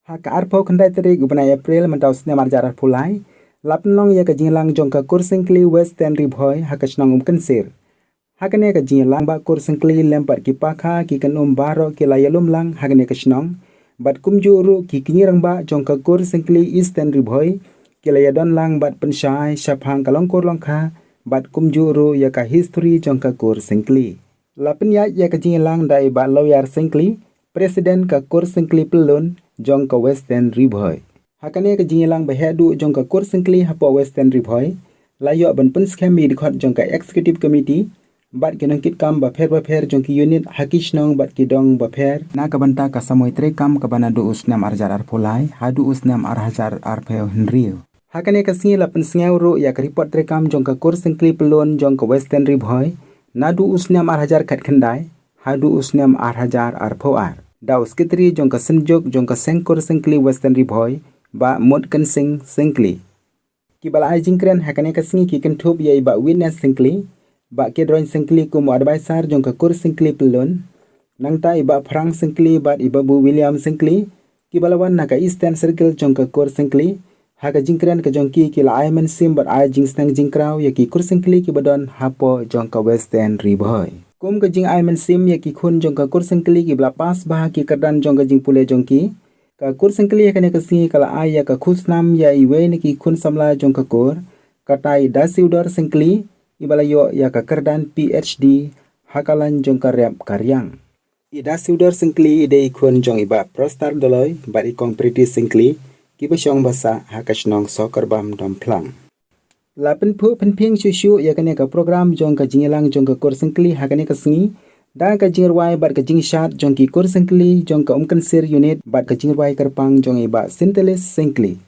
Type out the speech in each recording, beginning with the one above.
Haka arpo kandai teri gubernai April mentau snem arjar pulai. Lapnlong ya kajinglang jongka kursingkli Western Ribhoi haka snong kensir. Hakane kajinglang ba kursingkli lempat ki pakha ki kanum baro ki layalum lang hakane kasnong. Bat kumjuru ki kinyirang ba jongka kursingkli Eastern Ribhoi ki layadon lang bat pensyai syapang kalongkur longkha bat kumjuru ya ka history jongka kursingkli. Lapin ya kajinglang dai ba lawyer singkli Presiden ka kursingkli pelun jongka Western Ribhoi. Hakane kajinglang bahedu jongka kursingkli hapo Western Ribhoi. Layo ban penskemi dikot jongka Executive Committee. Bat kinongkit kam baper jongki unit hakishnong bat kidong baper. Na kabanta kasamoy trekam kabana du usnam arjar arpulai. Hadu usnam arhajar arpeo henrio. Hakane kasingi lapan sengawru ya report trekam jongka kursingkli pelun jongka Western Ribhoi. Nadu usnam arhajar kat kendai. Hadu usnam arhajar arpoar. Daw skitri jongka senjok jongka sengkur singkli Western Ribhoi. Ba mutkan singkli. Kibala ai jingkren hakane kasingi ki kentup yai ba witness singkli. Ba kedron singkli kumu advisor jongka kur singkli pelun. Nangta iba Frank singkli bat iba Bu William singkli. Kibalawan naka Eastern Circle jongka kur singkli. Haka jingkren ka jongki kila ai mensim bat ai jingstang jingkrau yaki kur singkli kibadon hapo jongka Western Ribhoi. Kum ka jing ai mensim yaki kun jongka kur singkli kibala pas bah ki kerdan jongka jing pule jongki. Ka kur singkli yakane kasingi kala aya ka khusnam ya iwe niki kun samla jongka kur katai dasiudor singkli ibalayo ya ka kerdan PhD hakalan jongka rep karyang. I dasiudor singkli ide ikun jong iba prostar doloi bari kong priti singkli kibasyong basa hakasnong sokerbam domplang. Lapin pu penping syusyu yakane ka program jongka jingilang jongka kur singkli hakane kasingi da ka jingirwai bat ka jingshat jongki kur singkli jongka kensir unit bat ka jingirwai kerpang jong iba sintelis singkli.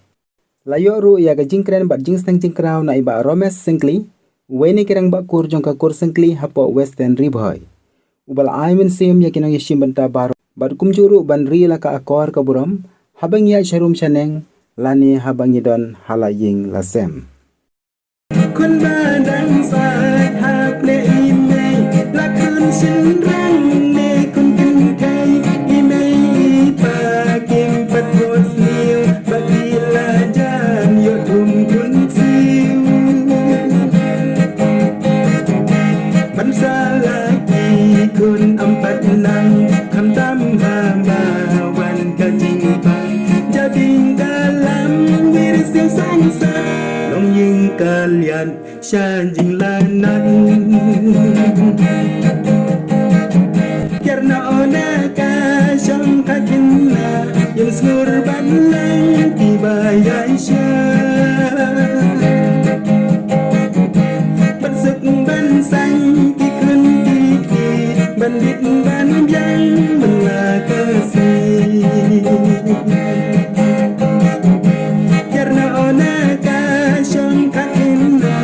Layo ru ya ka jingkren bat jingstang jingkrau na iba romes singkli. Weni kirang ba kur jongka kur singkli hapo Western Ribhoi. Ubal aimin sim ya kinang yashim banta baro. Bat kumjuru ban ri la ka akor ka buram. Habang ya syarum syaneng lani habang yidon halaying lasem. Kun badang saat haple ime lakun sinrang ne kun kinkai ime pakim patros niu bagila jan yotum kun siu bangsa lagi kun empat nang kamtam hamawan kajingpang jabing dalam wirisi sangsa long ying kalian syanjing lanan karena ona kasyam kakina yang sngurban lang tibayay siya bansuk bansang kikun kiki bandit banbyang menakasi karena ona kasyam kakina.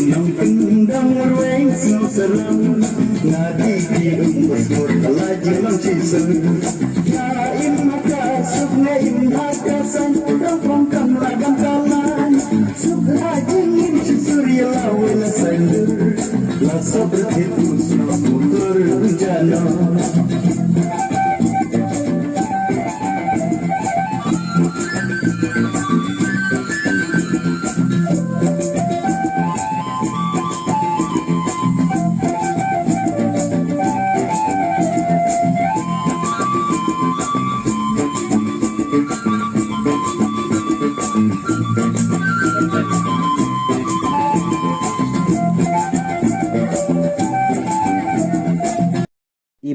Yang pendang ruang seram nadi di umbus lagi lancisan naim maka sukna im akasan rongkong kam lagam kalan sukha jingin surya lawan sandur la sabret usna putur jana.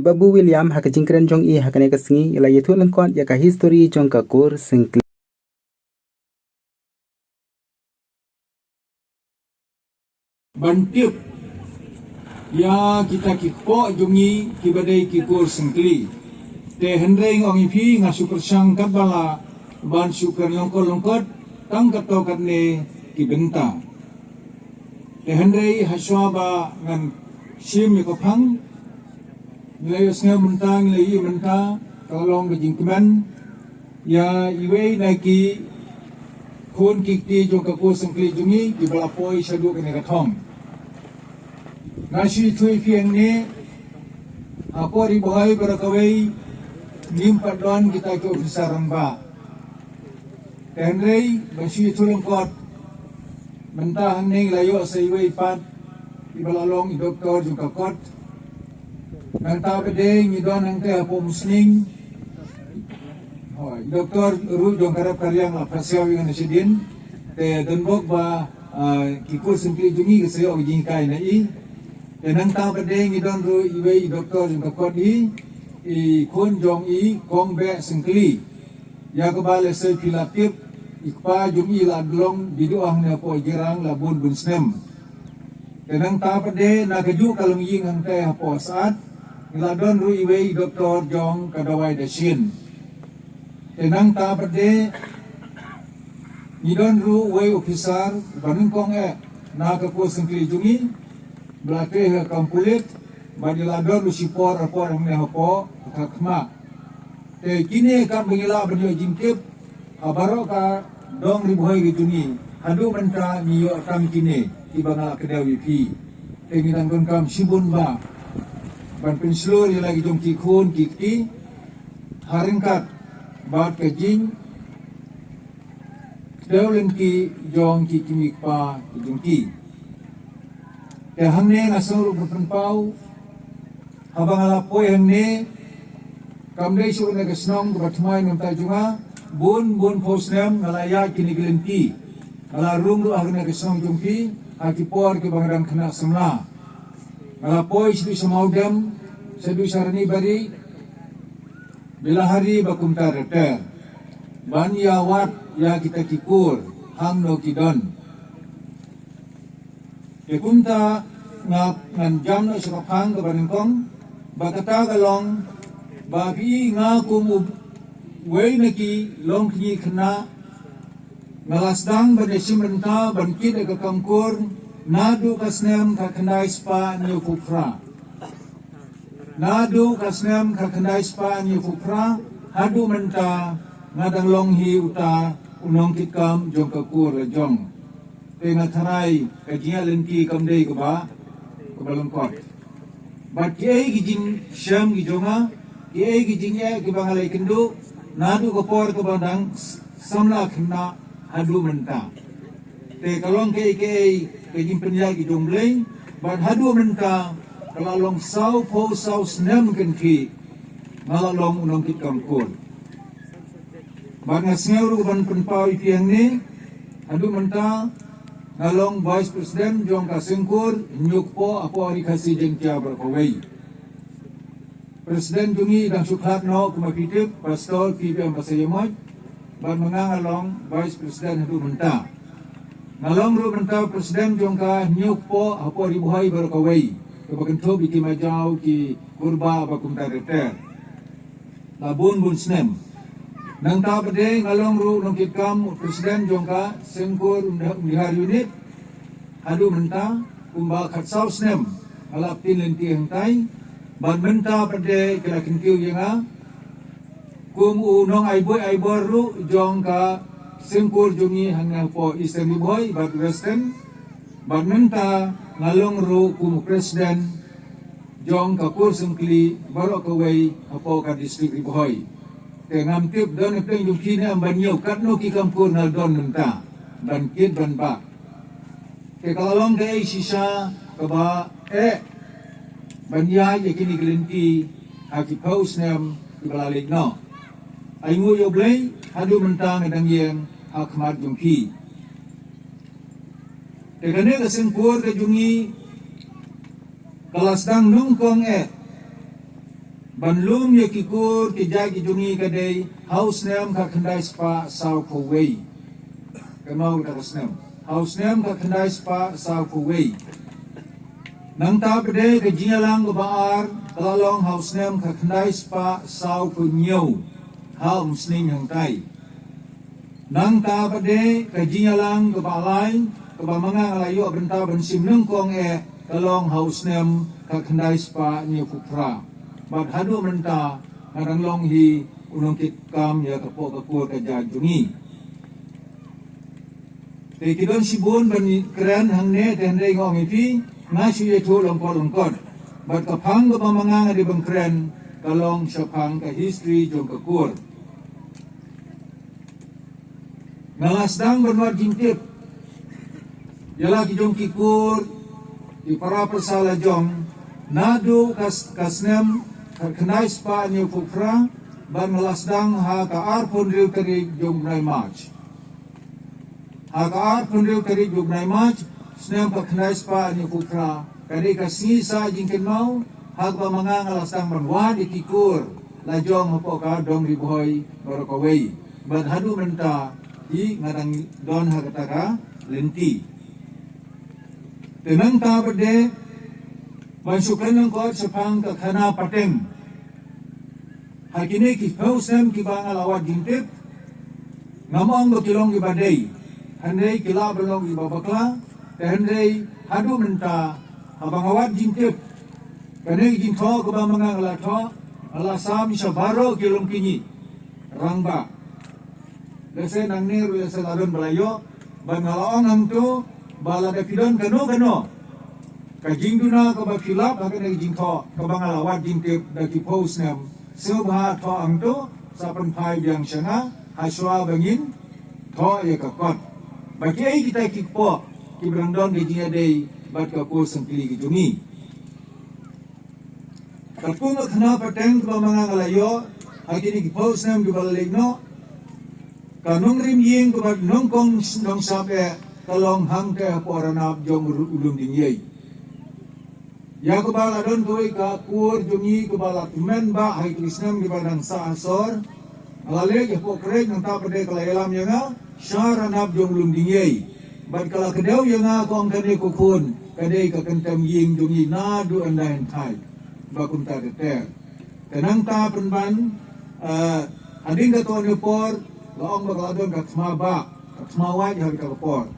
Babu William haka jingkren jong i hakane kasingi ila yetu lengkot ya ka history jong ka kur singkli. Bantiup ya kita kikpo jongi kibadai kikur singkli te hendreng ong ipi ngasu persang kabala ban syukur longkot tang kato katne kibenta te hendrei haswaba ngan sim yakapang nilai usnya mentang nilai menta kalong kejingkeman ya iwe naiki kun kikti jong kaku sengkli jungi di balapoi syadu kene katong nasi thui piang ni apa ribuai berakawai nimpat don kita ke besarang ba tenrei basi tulung kot mentah ning layo saiwai pat ibalalong doktor juga kot nanta bede ni don nang te apo musning doktor ru jong karap karyang apasyaw yang nasidin te donbok ba kikul simpli jungi keseo jing kai na i nang ta bede ni don ru iwei doktor juga kot i kun jong i kong be singkli ya kebale se pilatip ikpa jungi la dlong biduang na po girang labun bunsnem nang ta bede na keju kalung ying ang te apo saat iladon ru iwei doktor jong kadawai dasin tenang ta berde nidon ru wei officer banung kong na ka ko singkli jungi blate ha kampulit badiladon lu sipor rapor ang ne hapo kakma te kini ka bingila banyo jingkip abaro ka dong ribuhai gi jungi hadu menta niyo tam kini ibanga kedawi pi te ngidan kon kam sibun ba ban penslur yang lagi jong kikun kikti haringkat bat kejing deulen ki jong ki kimik pa jong ki ya hangne ngasur berpenpau habang alapoy hangne kamdei sur na gasnong batmay ng tajunga bun posnem ngalaya kinigilenti ngalarung ru agne gasnong jong ki akipor ki bangdang kena semla ngalapoy sidu samaudam sidu sarani bari bila hari bakum repair ban ya wat ya kita kikur hang no kidon e kunta ngan jam no sakapang ke banengkong bakata galong babi ngakum wei neki long kini kena ngalasdang badesim renta bankit ke kangkur nadu kasnem ka kendai spa niu kupra nadu kasnem ka kendai spa niu kupra hadu menta ngadang longhi uta unong kitkam jong kakur jong tenga tharai kajia lenti kamdei ke ba kebalongkot bat kiai gijing syam gijonga kiai gijing ke bangalai kendu nadu kapor ke bandang samla kena hadu menta te kalong kiai kejing penjag gijong bleng bat hadu menta kalalong sau po sau snem kenki malalong unong kitkam kur bat ngasngeu ban penpau ipiang ni hadu menta ngalong vice president jong kasengkur nyukpo apo ari kasi jengkia berkawai presiden jungi dan sukhat no kumapitip pastor PPM pasayamot ban mengangalong vice president hadu menta ngalong ru menta presiden jong ka nyukpo apo ribuhai berkawai kebakentu biki majau ki kurba bakum tareter labun bun snem nang ta bade ngalong ru nongkit kam presiden jongka sengkur undihar unit adu menta kumba khatsau snem alap tin lenti hangtai ban menta bade kala kintiu yenga kum unong aibor ru jongka sengkur jungi hangna po eastern boy bat western ban menta ngalong ru kum presiden jong ka kursengkli barok kawai apo ka distrik riboy ngam tip don epeng yung kina ang banyo katno ki kampur na don menta ban kid ban ba ke kalalong kay sisa kaba banya ye kini gelenti aki paus nem ibalalig no ay ngu yo blay hadu menta ngadang yang akmat yung ki ke kane kasengkur ke jungi kalasdang nungkong banlum ya kikur kijagi jungi kadai house nem ka kendai spa sau kuwei kamau taras nem house nem ka kendai spa sau kuwei nang ta bede ke jingalang baar kalalong house nem ka kendai spa sau kunyau hal muslim hang tai nang ta bede ke jingalang balai ke bamanga alayo benta bensim nungkong kalong house nem ka kendai spa ni kupra bat hadu menta ngadang long hi unong kitkam ya kapo kakur kaja jungi te kidon sibun ban keren hangne tende ngong ipi ngasu ye tu longkot bat kapang ke pamangang di bengkren kalong syapang ke history jong ke kur ngalasdang bernuat jintip ialah ki jong kikur di para persala jong nadu kasnem kenai spa ni fukra ban ngalasdang ha ka ar pun riu keri jong nai march ha ka ar pun riu keri jong nai march snem pa kenai spa ni fukra kadi kasih sa jingkin mau hak ba mga ngalasdang bernuat di kikur la jong po ka dong riboy barokawei ban hadu menta i ngadang don hakataka lenti tenang ta berde bansukan ng kot sapang kakhana pateng hakine ki pausam ki banga lawat jintip ngamong bakilong ibadai handai kila belong ibabakla handai hadu menta habang awat jintip kanai jintho ko ba mga ngalatho ala sam sabaro kilong kini rangba lese nang ni lese laron balayo bangalaong ang tu bala da pidon kano kajing duna ko ba filap hakan ay jingko ko bangalawat jingtip da ki post nam subha to ang tu sa panpai yang sana haswa bangin to ya kakot bagi ai kita kikpo ki brandon di dia dei bat ka ko sangkili ki jungi kapung khana pateng ko mangalayo hakini ki post nam di balalino kanong rim ying ko bat nong kong nong sabe kalong hang ke poranap jong ulum dingyay ya ko bala don ko ka kur jungi ko bala tumen ba hay krisnam di badang sa asor alale ya po krek nang ta pade kala elam ya nga syaranap jong ulum dingyay bat kala kedew ya nga ko ang kane ko kun kade ka kentem ying jungi na du andain thai ba kun ta ter kanang ta penban ading ka to ni por laong magaladon ka tmaba tmawa ya ka por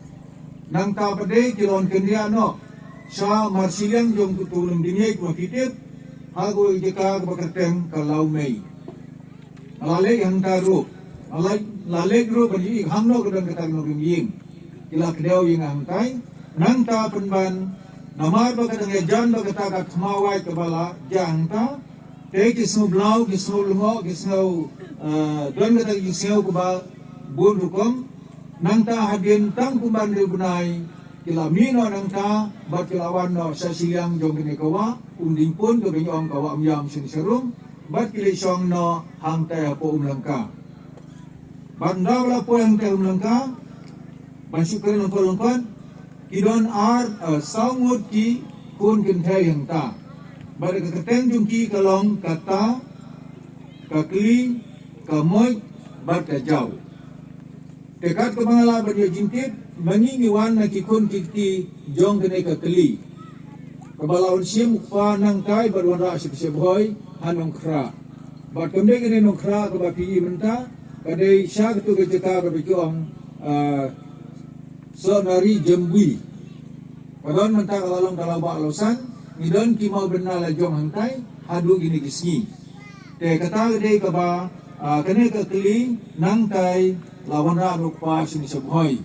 nang ta pade kilon kendia no sa marsilian jong tutulong dinay ko kitip hago ijeka bakateng kalau mei alale yang taru alale gro bani hamno gedang katang no ying kila kedau yang angkai nang ta penban namar bakateng jan bakata tmawa ka bala jangta te kisnu blau kisnu lungo kisnu don katang yiseu ko ba bun rukom nang ta hadin tang kumande bunai kila mino nang ta bat kilawan no sa siang jong kini kawa unding pun ke benyong kawa amyam sin serum bat kili song no hang ta po umlangka banda wala po hang ta umlangka bansukan ng kolongkon kidon ar sangud ki kun kintay hang ta bat kakateng jong ki kalong kata kakli kamoy bat kajaw tekat ke mangala badia jintip mangingiwan na kikun kikti jong kene kakli kabalaon sim pa nang kai barwana asip seboy hanong kra bat kemde kene nong kra ka bapi menta kadai sya ketu kejeka ka bikyong so nari jembui padon menta kalalong kalaba alosan ngidon kimau benala jong hangkai hadu gini kisngi te kata gede ka ba kene kakli nang kai lawan ra rupa sini sebhoi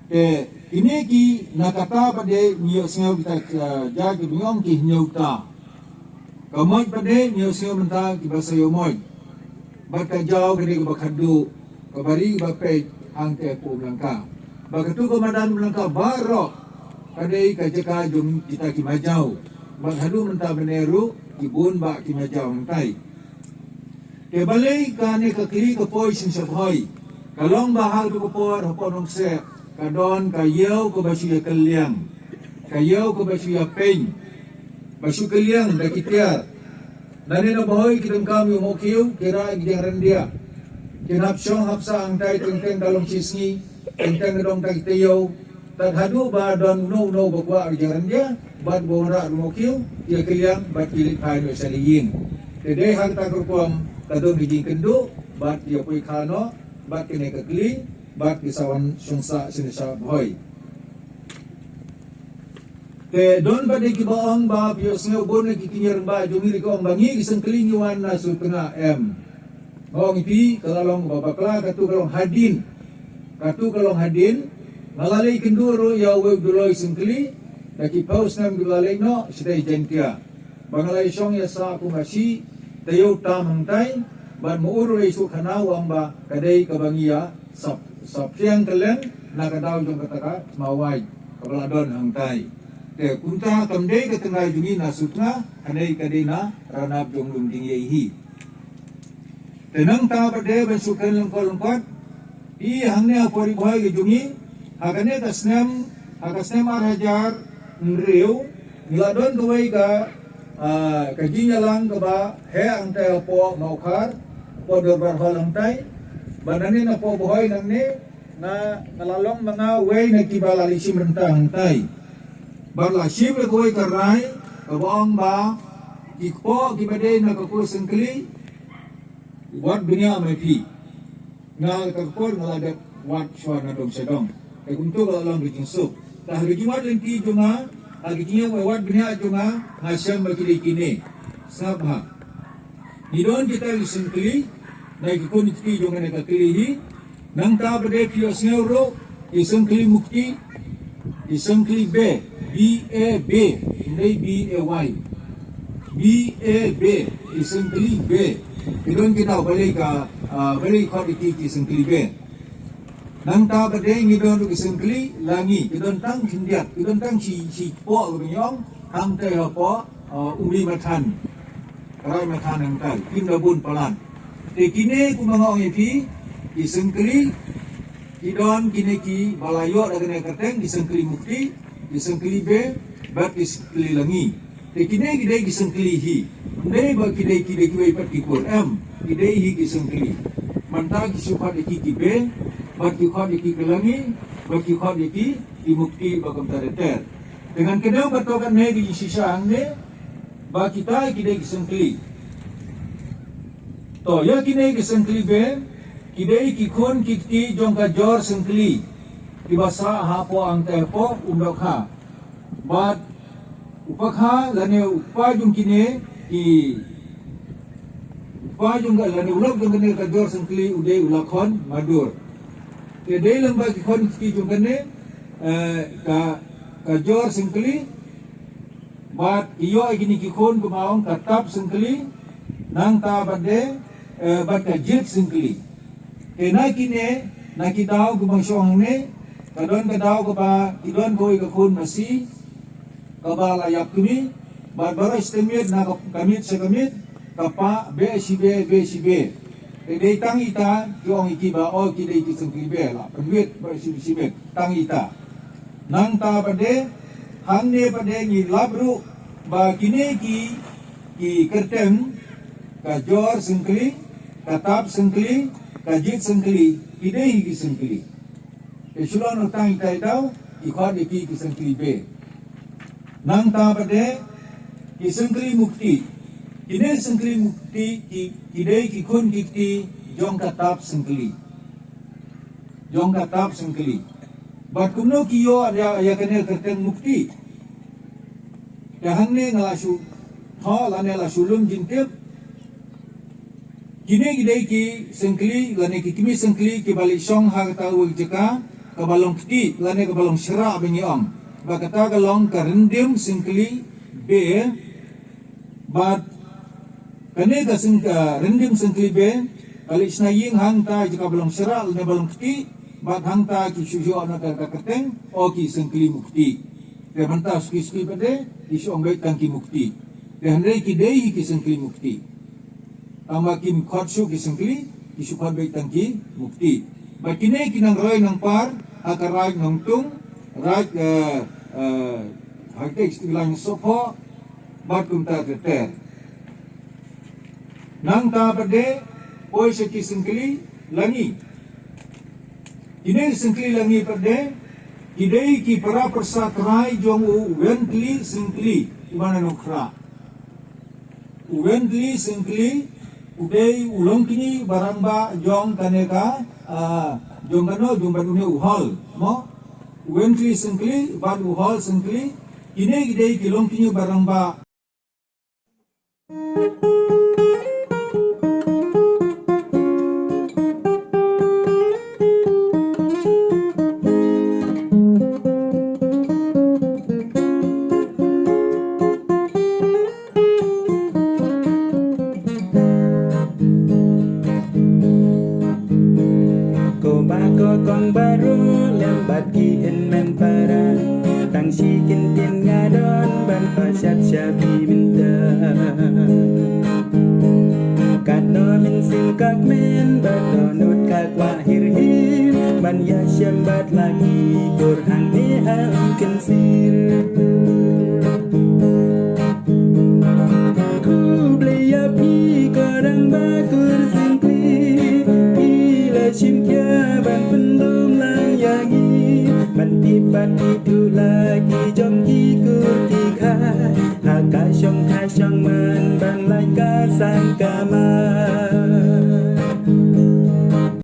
ke ini ki nakata pade nyo singau kita ja ki bingong ki nyauta kamoi pade nyo singau menta ki basayo moi baka jauh gede ka bakhadu kabari bape angke pu langka bakatu komandan langka baro pade ka jeka jung kita ki majau bakhadu menta beneru ki bun ba ki majau ntai ke balai ka ne ka kli ka poi sin sebhoi kalong bahal ko por ponong se kadon kayau ko basu ya kaliang kayau ko basu ya peng basu kaliang da kitia nani na bahoy kitang kami mo kiu kira igdeng rendia kinap syong hapsa ang tay tengteng dalong sisngi tengteng dong tay tayo taghadu ba don no bakwa igdeng rendia bad bona mo kiu ya kaliang bat kilit paino sa liyin tede hang takurpom kadong hijing kendo bat ya puy kano bat kini kekli bat kisawan sungsa sinisa boy te don ba de kibaong ba pios nga ubon na kikinyar ba jumili ko ang bangi isang kelingiwan na sultana m ngong ipi kalalong babakla katu kalong hadin malalay kenduro ya web duloy isang keli Naki paus nam gilalay no siday jentia. Bangalay siyong yasa ako masi tayo tamang tay ban muuroy su kanawang ba kaday kabangiya sap siyang kalen nakadaw yung kataka maway kabaladon hang tay. Te kunta kamday katengay jungi nasutna kanay kaday na ranab yung lumding yehi. Tenang ta berde ban sukan lengkol-lengkot i hangne apori bhai ge jungi agane kasnem arajar nriu niladon gawai ka kajinya lang ka ba he ang tayo po maukar po dorbar halang tay banani na po buhay nang ni na nalalong mga way na kibalalisim rentang tay barlasim na gawai karay kabaong ba ikpo kibade na kakursan kli wat binya may pi nga kakor ngalagat wat shwa na dong sedong ay kunto kalang bijingsuk dah rejumat lengki junga aginya wat binya junga hasyam bakili sabha nidon kita isengkli na ikon itki junga na kakilihi nang ta bade pios ngeuro isengkli mukti isengkli B hindi B-A-Y B-A-B isengkli B nidon kita balik ka balik kod itki isengkli B nang ta bade ngidon du isengkli langi kidon tang hindiat kidon tang si po ganyong tang te po umi matan karay matan ang tay kindabun palan te kine ku mga ongipi isengkli kidon kine ki balayo dagane kateng isengkli mukti isengkli be bat isengkli langi te kine gidai isengkli hi ndai ba kidai kiwai pat kikur kidai hi isengkli mantag supat iki be bagi khod iki kelangi bagi khod iki dimukti bagam tareter dengan kedau batokan ne di sisa angne ba kita kidai kisengkli to ya kine kisengkli be kidai kikon kikti jongka jor sengkli di basa hapo ang tepo umdokha bat upakha lane upajung kine ki upajung lane ulok jongkane ka jor sengkli udai ulakon madur Kedai lembag ikon ki jungkane ka jor sengkeli bat iyo agini kikon kumaong katap sengkeli nang ta bade bat ka jit sengkeli kena kine nakitaw kumang syong ne kadon kadaw ko ba idon ko ikakun masi kabal ayak kumi bat bara istemid na kamit sa kamit kapa be si be Kedai tang ita kiong ikiba o kidai kisengkli be la penwit bersibit tang ita nang ta bade hangne bade ngi labru ba kine ki kertem ka jor sengkli katap sengkli kajit sengkli kidai kisengkli esulon tang ita itau ikhad iki kisengkli be nang ta bade kisengkli mukti Kine sengkeli mukti kidai kikun kikti jong katap sengkeli. Jong katap sengkeli. Bat kumno kiyo ada ayakane kerten mukti. Kahangne ngalasu tho lane la sulum jintip. Kine kidai ki sengkeli lane kikimi sengkeli ki balik song har tahu jeka kabalong kiti lane kabalong syara bengiong. Bakata kalong karendim sengkeli be bat kane ka rendim sengkli be balik snaying hangta jika belum seral ne belum kti bat hangta ki sujo na ka keteng o ki sengkli mukti de banta ski pade ki songai tangki mukti de handai ki dei ki sengkli mukti tama kim khotsu ki sengkli ki sukhat bai tangki mukti bakine kinang roy nang par akarai nang tung raj hakte istilang sopo bat kumta teter nang ta bade poi seki sengkeli langi kine sengkeli langi bade kidai ki para persatrai jong wentli sengkeli imana nokra wentli sengkeli udai ulong kini baramba jong kaneka jong kano jong badune uhol mo wentli sengkeli bad uhol sengkeli kine kidai kilong kini baramba Sang chi kiên tiền nga đón ban pa chat cha pi min ta Kat no min sim kak men bat no nut kak wa hir hir Man ya syambat lagi kur hang ni hang kensir Ku beli api kadang bakur singkli Bila chim kia ban pendum lang yagi Man tipat itu lagi jom ki kur ki khai Haka syong man ban lai ka sang kamar